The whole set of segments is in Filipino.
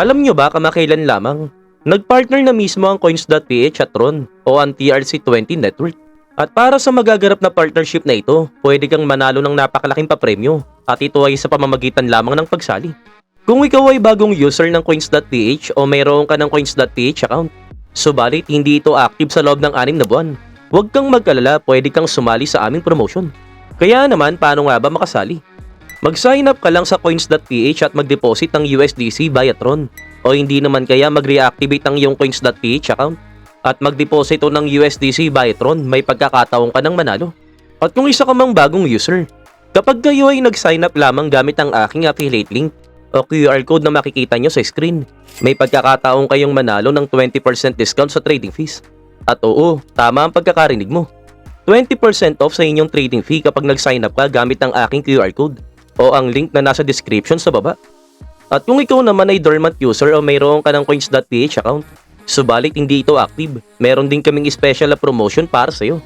Alam nyo ba kamakailan lamang, nagpartner na mismo ang Coins.ph at Tron o ang TRC20 network. At para sa magaganap na partnership na ito, pwede kang manalo ng napakalaking papremyo at ito ay sa pamamagitan lamang ng pagsali. Kung ikaw ay bagong user ng Coins.ph o mayroon ka ng Coins.ph account, subalit hindi ito active sa loob ng 6 na buwan, huwag kang mag-alala, pwede kang sumali sa aming promotion. Kaya naman, paano nga ba makasali? Mag-sign up ka lang sa Coins.ph at mag-deposit ng USDC via Tron. O hindi naman kaya mag-reactivate ang iyong Coins.ph account at mag-deposito ng USDC via Tron, may pagkakataon ka ng manalo. At kung isa ka mang bagong user, kapag kayo ay nag-sign up lamang gamit ang aking affiliate link o QR code na makikita nyo sa screen, may pagkakataon kayong manalo ng 20% discount sa trading fees. At oo, tama ang pagkakarinig mo. 20% off sa inyong trading fee kapag nag-sign up ka gamit ang aking QR code o ang link na nasa description sa baba. At kung ikaw naman ay dormant user o mayroon ka ng Coins.ph account, subalit hindi ito active, meron din kaming special na promotion para sa iyo.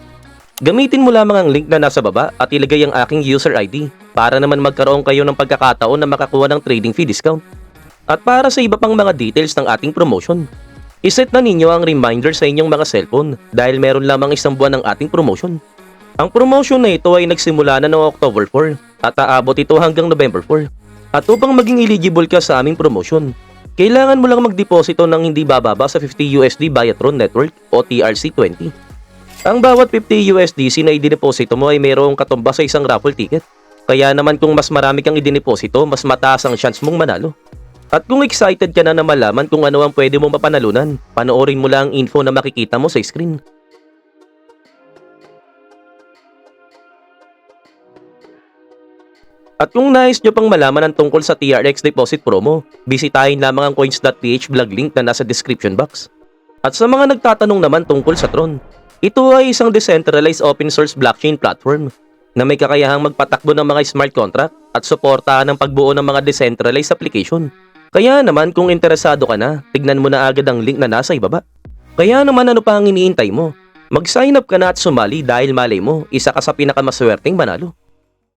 Gamitin mo lamang ang link na nasa baba at ilagay ang aking user ID para naman magkaroon kayo ng pagkakataon na makakuha ng trading fee discount. At para sa iba pang mga details ng ating promotion, iset na ninyo ang reminder sa inyong mga cellphone dahil meron lamang 1 buwan ng ating promotion. Ang promotion na ito ay nagsimula na noong October 4 at aabot ito hanggang November 4. At upang maging eligible ka sa aming promotion, kailangan mo lang magdeposito ng hindi bababa sa 50 USD via Tron Network o TRC20. Ang bawat 50 USDC na idineposito mo ay mayroong katumbas sa isang raffle ticket. Kaya naman kung mas marami kang idineposito, mas mataas ang chance mong manalo. At kung excited ka na malaman kung ano ang pwede mong mapanalunan, panoorin mo lang ang info na makikita mo sa screen. At kung nais nyo pang malaman ang tungkol sa TRX Deposit Promo, bisitahin lamang ang Coins.ph blog link na nasa description box. At sa mga nagtatanong naman tungkol sa Tron, ito ay isang decentralized open source blockchain platform na may kakayahang magpatakbo ng mga smart contract at suportahan ang pagbuo ng mga decentralized application. Kaya naman kung interesado ka na, tignan mo na agad ang link na nasa ibaba. Kaya naman ano pa ang iniintay mo? Mag-sign up ka na at sumali dahil malay mo, isa ka sa pinakamaswerteng manalo.